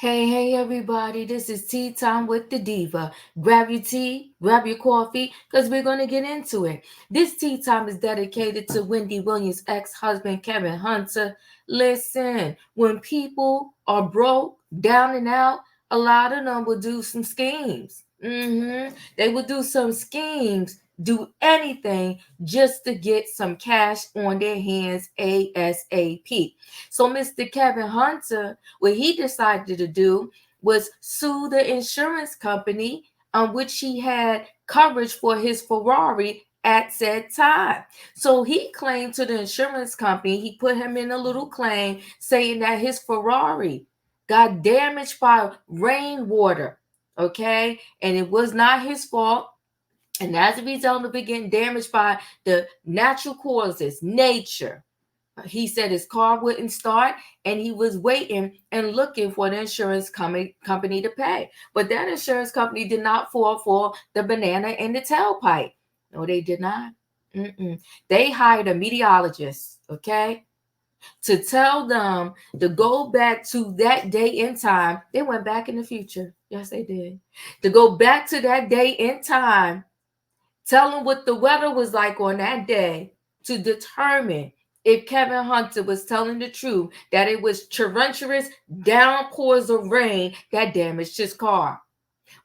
Hey, everybody, this is Tea Time with the Diva. Grab your tea, grab your coffee, because we're going to get into it. This tea time is dedicated to Wendy Williams' ex husband, Kevin Hunter. Listen, when people are broke, down and out, a lot of them will do some schemes. They will do some schemes, do anything just to get some cash on their hands ASAP. So, Mr. Kevin Hunter, what he decided to do was sue the insurance company on which he had coverage for his Ferrari at said time. So he claimed to the insurance company, he put him in a little claim saying that his Ferrari got damaged by rainwater. Okay, and it was not his fault. And as a result of it getting damaged by the natural causes, nature, he said his car wouldn't start and he was waiting and looking for the insurance company to pay. But that insurance company did not fall for the banana in the tailpipe. No, they did not. They hired a meteorologist, okay, to tell them to go back to that day in time. They went back in the future. Yes, they did. To go back to that day in time, tell them what the weather was like on that day to determine if Kevin Hunter was telling the truth, that it was torrential downpours of rain that damaged his car.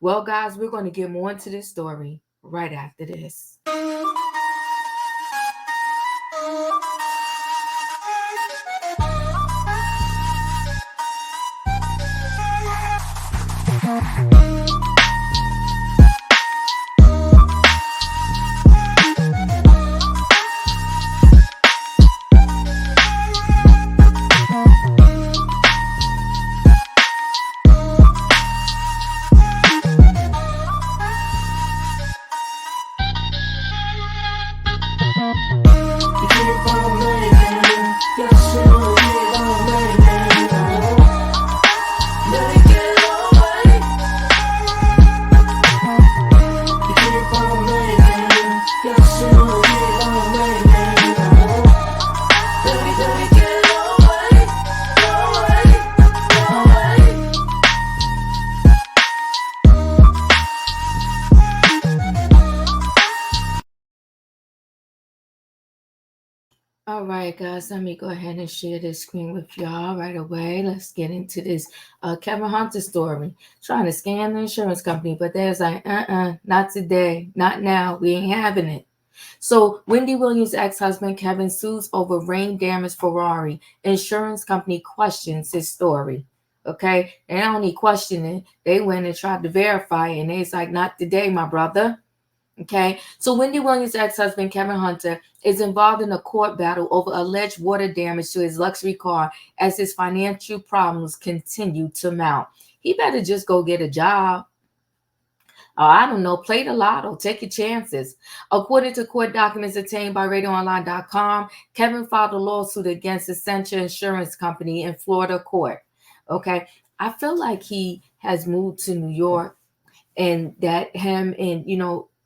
Well, guys, we're going to get more into this story right after this. All right, guys, let me go ahead and share this screen with y'all right away. Let's get into this Kevin Hunter story. Trying to scam the insurance company, but there's like, not today, not now. We ain't having it. So, Wendy Williams' ex-husband Kevin sues over rain-damaged Ferrari. Insurance company questions his story. Okay, they don't only question it; they went and tried to verify it, and it's like, not today, my brother. Okay, so Wendy Williams' ex-husband Kevin Hunter is involved in a court battle over alleged water damage to his luxury car as his financial problems continue to mount. He better just go get a job. I don't know, play the lotto, take your chances. According to court documents obtained by RadioOnline.com, Kevin filed a lawsuit against Essentia Insurance Company in Florida court. Okay, I feel like he has moved to New York and that him and,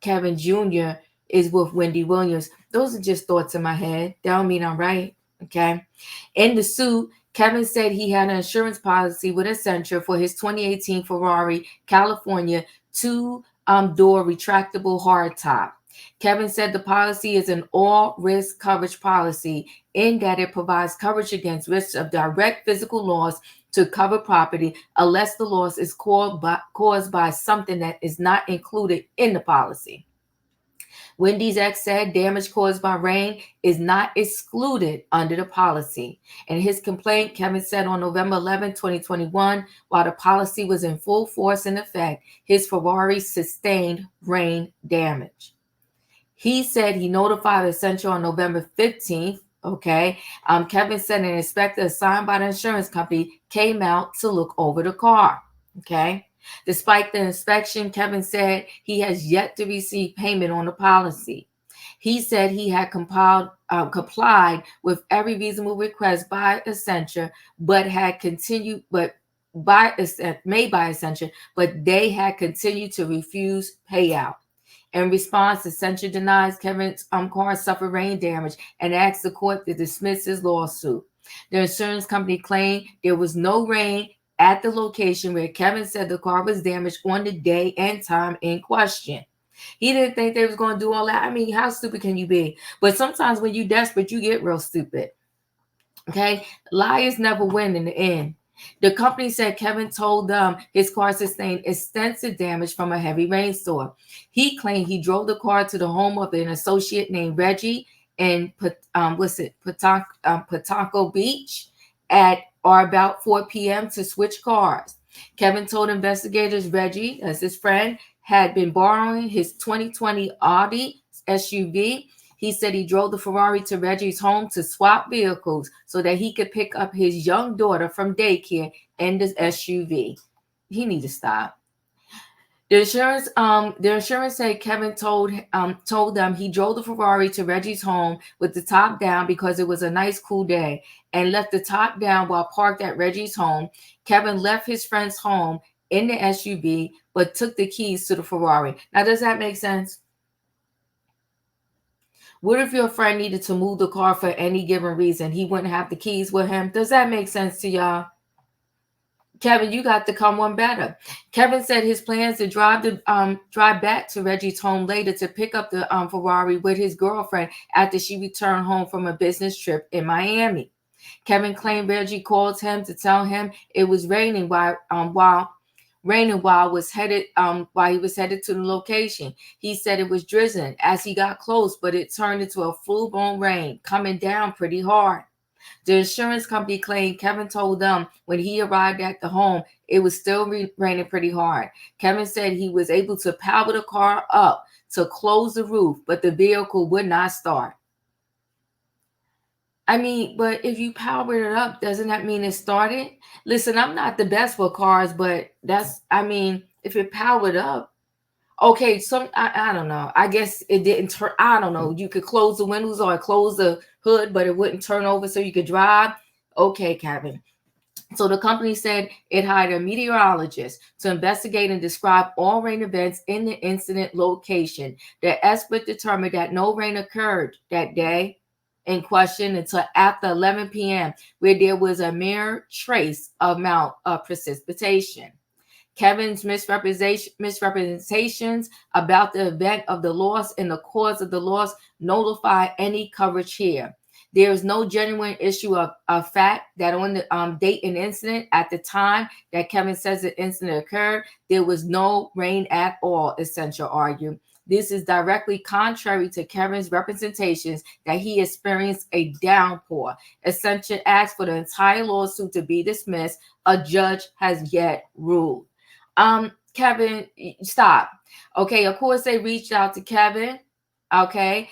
Kevin Jr. is with Wendy Williams. Those are just thoughts in my head. That don't mean I'm right. Okay. In the suit, Kevin said he had an insurance policy with Essentia for his 2018 Ferrari California two-door retractable hardtop. Kevin said the policy is an all-risk coverage policy in that it provides coverage against risks of direct physical loss to cover property unless the loss is caused by something that is not included in the policy. Wendy's ex said damage caused by rain is not excluded under the policy. In his complaint, Kevin said on November 11, 2021, while the policy was in full force and effect, his Ferrari sustained rain damage. He said he notified Essentia on November 15th. Okay. Kevin said an inspector assigned by the insurance company came out to look over the car. Okay. Despite the inspection, Kevin said he has yet to receive payment on the policy. He said he had complied with every reasonable request by Essentia, but had continued, made by Essentia, but they had continued to refuse payout. In response, Essentia denies Kevin's car suffered rain damage and asks the court to dismiss his lawsuit. The insurance company claimed there was no rain at the location where Kevin said the car was damaged on the day and time in question. He didn't think they was going to do all that. I mean, how stupid can you be? But sometimes when you're desperate, you get real stupid. Okay, liars never win in the end. The company said Kevin told them his car sustained extensive damage from a heavy rainstorm. He claimed he drove the car to the home of an associate named Reggie in Pataco Beach at or about 4 p.m. to switch cars. Kevin told investigators Reggie, as his friend, had been borrowing his 2020 Audi SUV. He said he drove the Ferrari to Reggie's home to swap vehicles so that he could pick up his young daughter from daycare in the SUV. He need to stop. The insurance said Kevin told them he drove the Ferrari to Reggie's home with the top down because it was a nice cool day and left the top down while parked at Reggie's home. Kevin left his friend's home in the SUV but took the keys to the Ferrari. Now, does that make sense? What if your friend needed to move the car for any given reason? He wouldn't have the keys with him. Does that make sense to y'all? Kevin, you got to come one better. Kevin said his plans to drive back to Reggie's home later to pick up the Ferrari with his girlfriend after she returned home from a business trip in Miami. Kevin claimed Reggie called him to tell him it was raining while he was headed to the location. He said it was drizzling as he got close, but it turned into a full-blown rain coming down pretty hard. The insurance company claimed Kevin told them when he arrived at the home, it was still raining pretty hard. Kevin said he was able to power the car up to close the roof, but the vehicle would not start. I mean, but if you powered it up, doesn't that mean it started? Listen, I'm not the best with cars, but if it powered up, okay, I don't know. I guess it didn't turn. I don't know. You could close the windows or close the hood, but it wouldn't turn over so you could drive. Okay, Kevin. So the company said it hired a meteorologist to investigate and describe all rain events in the incident location. The expert determined that no rain occurred that day in question until after 11 p.m., where there was a mere trace amount of precipitation. Kevin's misrepresentations about the event of the loss and the cause of the loss notify any coverage here. There is no genuine issue of fact that on the date and incident at the time that Kevin says the incident occurred, there was no rain at all, Essential argued. This is directly contrary to Kevin's representations that he experienced a downpour. Essential asked for the entire lawsuit to be dismissed. A judge has yet ruled. Kevin, stop. Okay, of course they reached out to Kevin. Okay.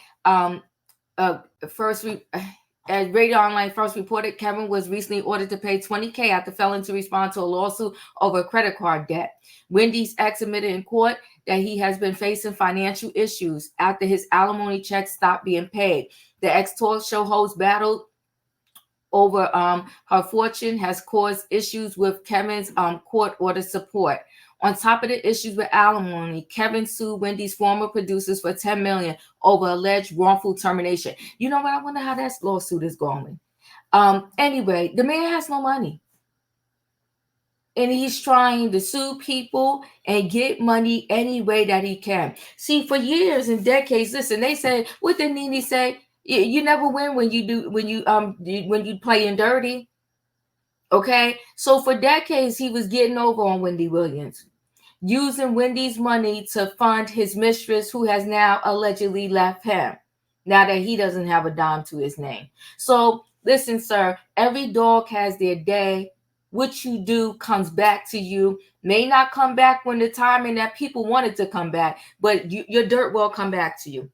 As Radio Online first reported, Kevin was recently ordered to pay $20,000 after failing to respond to a lawsuit over credit card debt. Wendy's ex admitted in court that he has been facing financial issues after his alimony checks stopped being paid. The ex-talk show host battled over her fortune has caused issues with Kevin's court order support. On top of the issues with alimony, Kevin sued Wendy's former producers for $10 million over alleged wrongful termination. You know what? I wonder how that lawsuit is going. Anyway, the man has no money. And he's trying to sue people and get money any way that he can. See, for years and decades, listen, they say, what did Nene say? You never win when you playing dirty. Okay, so for decades he was getting over on Wendy Williams, using Wendy's money to fund his mistress, who has now allegedly left him. Now that he doesn't have a dime to his name. So listen, sir, every dog has their day. What you do comes back to you. May not come back when the timing that people wanted to come back, but your dirt will come back to you.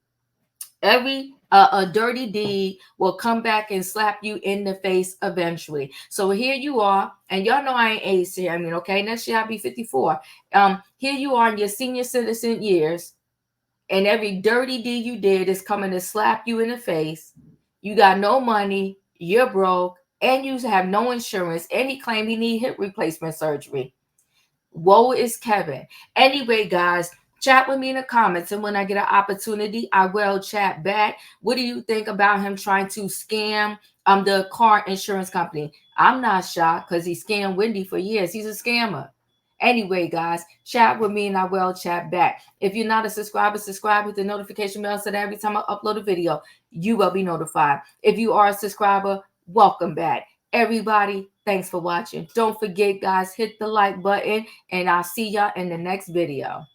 Every a dirty deed will come back and slap you in the face eventually. So here you are, and y'all know I ain't age here. I mean, okay, next year I'll be 54. Here you are in your senior citizen years, and every dirty deed you did is coming to slap you in the face. You got no money, you're broke, and you have no insurance, and he claimed he need hip replacement surgery. Woe is Kevin. Anyway, guys, chat with me in the comments, and when I get an opportunity, I will chat back. What do you think about him trying to scam the car insurance company? I'm not shocked because he scammed Wendy for years. He's a scammer. Anyway, guys, chat with me and I will chat back. If you're not a subscriber, subscribe with the notification bell so that every time I upload a video, you will be notified. If you are a subscriber, welcome back. Everybody, thanks for watching. Don't forget, guys, hit the like button, and I'll see y'all in the next video.